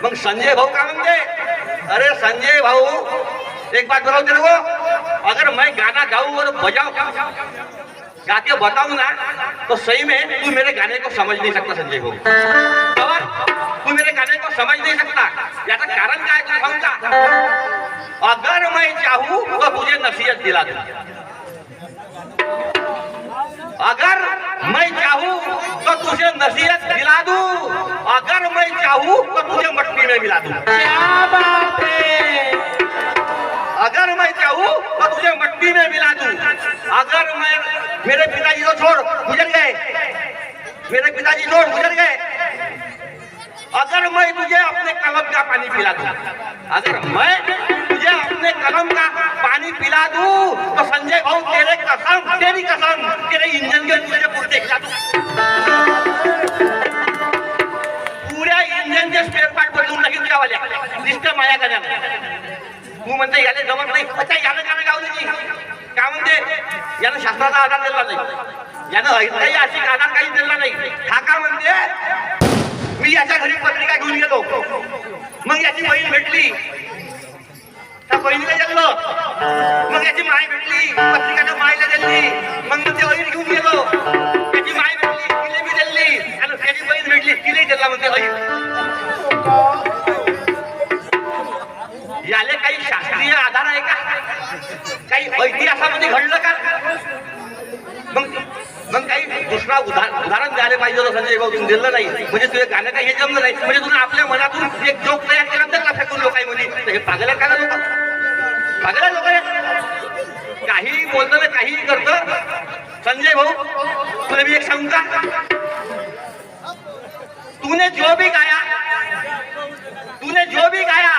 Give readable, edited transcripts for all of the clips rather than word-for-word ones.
मग संजय भाऊ काय म्हणते, अरे संजय भाऊ एक बात बताओ तेरे को, अगर मैं गाना गाऊं और बजाऊं गा के बताऊं ना तो सही में तू मेरे गाने को समझ नहीं सकता संजय भाऊ। और तू मेरे गाने को समझ नहीं सकता, याचं कारण काय तुला सांगू का? अगर मैं चाहूं तो तुझे नसीहत दिला दूं, अगर मैं चाहूं तो तुझे नसीहत दिला दूं, अगर मैं चाहूं तो तुझे मट्टी में मिला दूं। क्या बात है। अगर मैं चाहूं तो तुझे मट्टी में मिला दूं, अगर मैं मेरे पिताजी को छोड़ गुजर गए, मेरे पिताजी छोड़ गुजर गए, अगर मैं तुझे अपने कलम का पानी पिला दूं, अगर मैं तुझे अपने कलम का पानी पिला दूं तो संजय भाऊ तेरे कसम, तेरी कसम, तेरे इंजन के तुझे पुरते खिला दूं, पुऱ्या इंजन के स्पेअर पार्ट बदलून टाकीन तुझ्यावाल्या निष्ठ माया गाण्याला। तू म्हणते याने जमत नाही, अच्छा यानं गाणं गावलं नाही का? म्हणते यानं शास्त्राचा आधार दिला नाही, यानं ऐतिहासिक आधार काही दिला नाही, हा का म्हणते मी याच्या घरी पत्रिका घेऊन गेलो, मग याची बहीण भेटली, त्या बहिणीला जगलो, मग याची माय भेटली, पत्रिका मायला दिली, मग ते बहीण घेऊन गेलो, त्याची माय भेटली, तिला बी दिली, आणि त्याची बहीण भेटली, तिला दिला, म्हणते बहीण। याले काही शास्त्रीय आधार आहे का? काही इतिहासामध्ये घडलं का? मग काही दुसरा उदाहरण द्यायला पाहिजे होतं संजय भाऊ, तुम्ही दिलं नाही, म्हणजे तुझे गाणं काही हे जमलं नाही, म्हणजे तुम्ही आपल्या मनातून एक जोक तयार केला त्याला फेकून लोक म्हणे हे पागल आहे का लोक, पागल आहे लोक, काही बोलतं ना काही करतं। संजय भाऊ तुला मी एक सांगू का, तूने जो भी गाया, तूने जो भी गाया,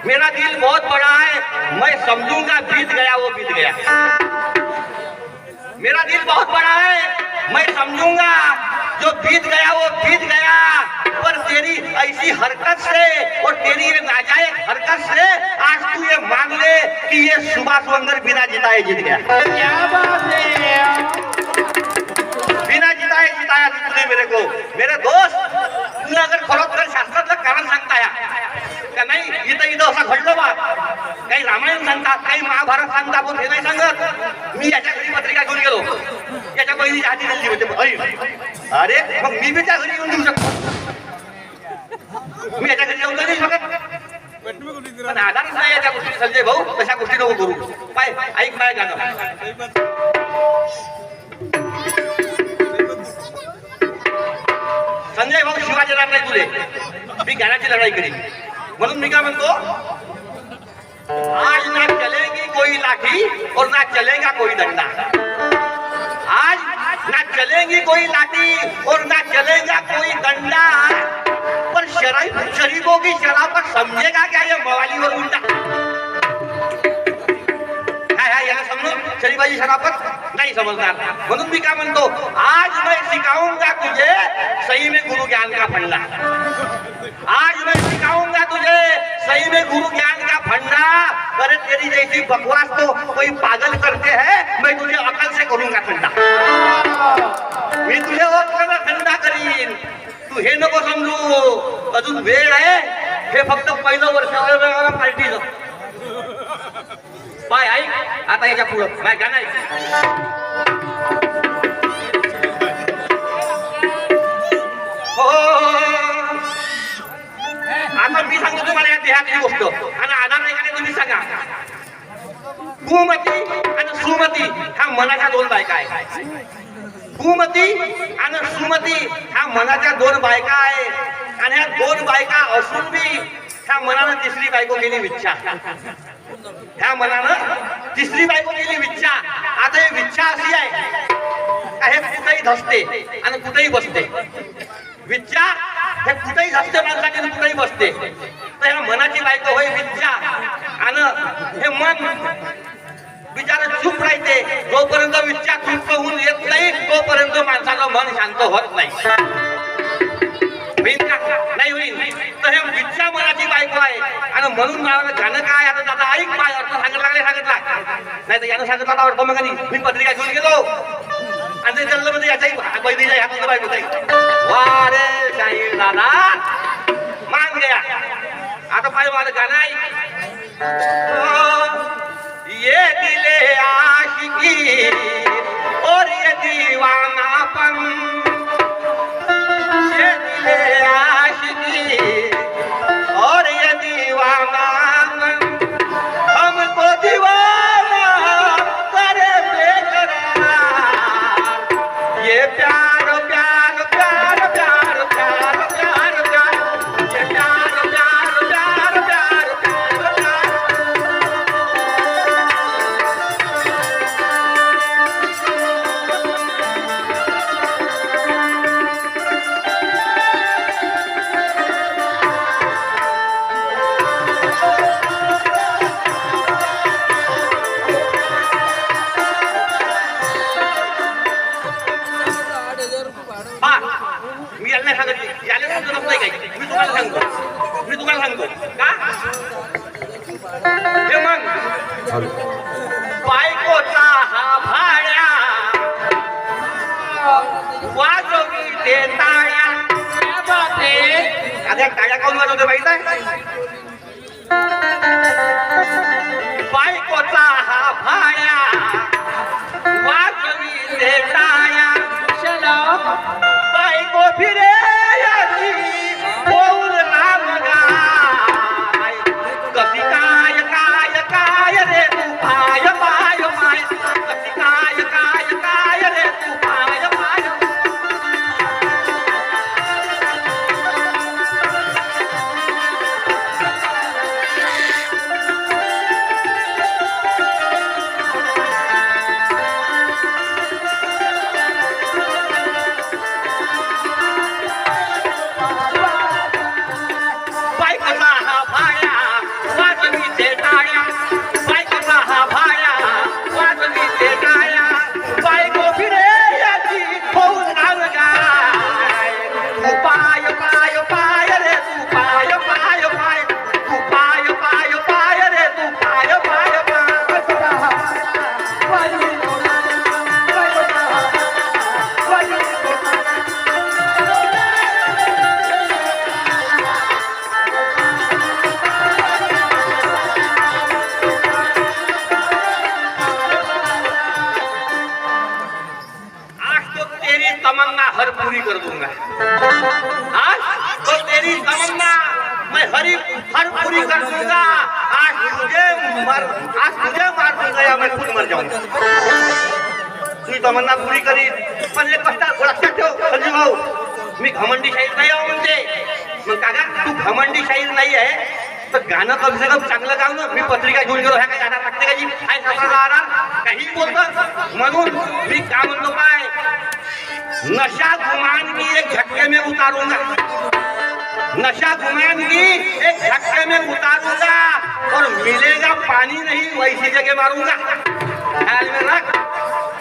मेरा दिल बहुत बड़ा है, मैं समझूंगा बीत गया वो बीत गया, मेरा दिल बहुत बड़ा है, मैं समझूंगा जो बीत गया वो बीत गया, पर तेरी ऐसी हरकत से और तेरी ये नाजायज हरकत से आज तू ये मान ले कि ये सुभाष वंगर बिना जिताए जीत गया। क्या बात है। बिना जिताए जिताया तूने मेरे को। मेरे दोस्त तुला अगर खरोखर शास्त्रातलं कारण सांगताय का नाही, इथं असं घडलं बा, काही रामायण सांगतात, काही महाभारत सांगतात, पण हे नाही सांगत। मी याच्या घरी पत्रिका घेऊन गेलो, याच्या बहिणीच्या हाती दिली होती, अरे मग मी बी त्या घरी येऊन देऊ शकतो, मी याच्या घरी येऊन देऊ शकत, पण आधारच नाही त्या गोष्टी। संजय भाऊ तशा गोष्टी नको करू, पाय ऐक माय गाणं, संजय भाऊ शिवाजी राम नाही तुले, मी गाण्याची लढाई करीन, म्हणून मी काय म्हणतो, आज ना चलेगी कोई लाठी और ना चलेगा कोई डंडा, आज ना चलेगी कोई लाठी और ना चलेगा कोई डंडा, पर शरीफों की शराफत समझेगा क्या ये मवाली और गुंडा? याला समजून शरीफाची शराफत नहीं समझदार, म्हणून मी काय म्हणतो, आज मैं सिखाऊंगा तुझे सही में गुरु ज्ञान का फंडा, आज मैं सिखाऊंगा तुझे सही में गुरु ज्ञान का फंडा, अरे तेरी जैसी बकवास तो कोई पागल करते हैं, मैं तुझे अकल से करूंगा ठंडा, मी तुझे अकल ठंडा करीन, तू हे नको समजू, अजून वेळ आहे, हे फक्त पहिलं वर्ष पार्टीचं। पाय ऐक आता याच्या पुढं काय गाणं ऐक, आता मी सांगतो तुम्हाला या देहातली गोष्ट, आणि आधार नाही का तुम्ही सांगा। कुमती आणि सुमती ह्या मनाच्या दोन बायका आहेत, कुमती आणि सुमती ह्या मनाच्या दोन बायका आहे, आणि ह्या दोन बायका असून बी ह्या मनानं तिसरी बायको केली विच्छा, ह्या मनानं तिसरी बायको केली विच्छा। आता ही विच्छा अशी आहे हे कुठेही धसते आणि कुठेही बसते, विच्छा हे कुठेही धसते माणसाची आणि कुठेही बसते, तर ह्या मनाची बायको होय विच्छा, आणि हे मन बिचारा चूप राहते, जोपर्यंत विच्छा तृप्त होऊन येत नाही तोपर्यंत माणसाचं मन शांत होत नाही, नाही होईल, तर हे विच्छा मनाची बायको आहे, आणि म्हणून मला गाणं काय आता दादा ऐक काय अर्थ सांगितला नाही तर यानं सांगितलं आता अर्थ, मग मी पत्रिका घेऊन गेलो आणि ते जल्ल मध्ये याच्याही बहिणीच्या हातात बायको, वा रे शाहीर दादा मान गया, आता पाहिजे माझं गाणं ऐक. ये दिले आशिकी और ये दीवानापन, ये दिले आशिकी और ये दीवानापन, हमको दीवाना करे बेकरार. ये प्यार प्यार प्यार प्यार प्यार प्यार प्यार, ये प्यार प्यार प्यार प्यार प्यार प्यार. पहा, मी याला सांगत याला समजत नाही काही. मी तुम्हाला सांगतो का हे मग बायकोचा हा भाड्या वाजवी ते टाळ्या. क्या बात है? आता टाळ्या काऊन वाजवते माहित आहे? बायकोचा हा भाड्या वाजवी ते टाळ्या. चलो बायको फिरे याची होऊन राम गाय. कशी काय काय काय रे तू पाय पाय पाय, कशी काय काय काय रे तू पाय पाय. बायकोचा हा भाड्या वाजवी ते टाळ्या. बायकोचा हा भाड्या वाजवी ते टाळ्या. बायको फिरे याची होऊन राम गाय. तू पाय पाय पाय रे तू पाय पाय पाय, तू पाय पाय पाय रे तू पाय पाय पाय. आज तो तेरी तमन्ना हर पूरी कर दूंगा. आज तो तेरी तमन्ना मैं हर पूरी कर दूंगा. आज तुझे मार दूंगा या मैं खुद मर जाऊंगा. तुझी तमन्ना पुरी करी. पण एक गोष्ट लक्षात ठेव संजू भाऊ, मी घमंडी शाहीर नाही आहो म्हणते. मग काका तू घमंडी शाहीर नाही आहे तर गाणं कम से कम चांगलं गाव ना. मी पत्रिका घेऊन गेलो ह्या काही गाणं लागते का जी काय सापडणार काही बोलतं. म्हणून मी का म्हणतो काय, नशा गुमान की एक झटके में उतारूंगा. नशा गुमान की एक झटके में उतारूंगा और मिलेगा पानी नहीं वैसी जगह मारूंगा. ख्याल में रख.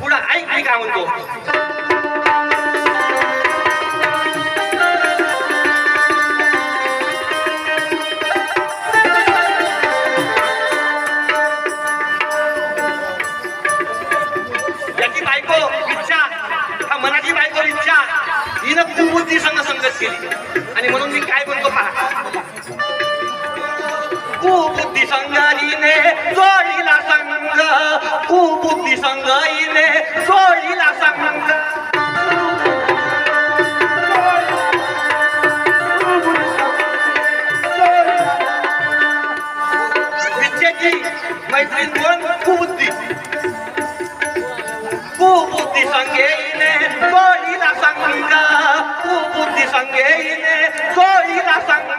पुढं ऐक मी काय म्हणतो. याची बायको इच्छा, हा मनाची बायको इच्छा हिनं कुबुद्धी संगत केली. आणि म्हणून मी काय म्हणतो पहा, कुबुद्धी संघ हिने जोडीला संघ, कुबुद्धी संघ हिने जोडीला संघ. विद्येची मैत्रीण कोण? कुबुद्धी. कुबुद्धी संघेने जोडीला संघ, कुबुद्धी संघेने जोडीला संघ.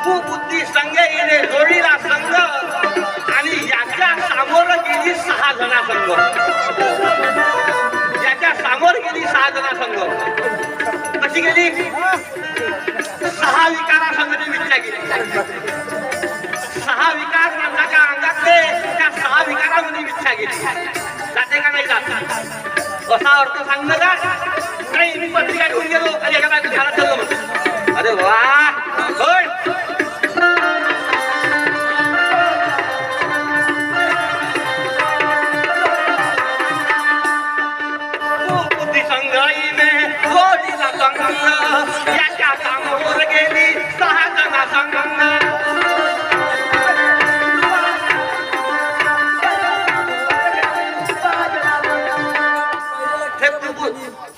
कुबुद्धी संघेने जोडीला संघ आणि याच्या सामोर गेली 6 जना संघ. याच्या समोर गेली 6 जना संघ. कशी गेली? 6 विकारा संघाने इच्छा केली. 6 विकार माणसाच्या अंगातले त्या 6 विकारामध्ये इच्छा केली. जाते का नाही जात असा अर्थ सांगणं का नाही. मी पत्रिका घेऊन गेलो आणि एका बायको घरात चाललो म्हणतो. अरे वा होय.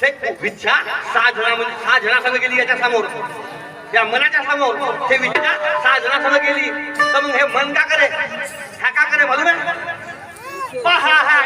ते विद्या 6 जणांसंग गेली याच्या समोर, या मनाच्या समोर ते विद्या 6 जणांसंग गेली, तर मग हे मन का करे, हा का करे मालूम आहे? पहा हा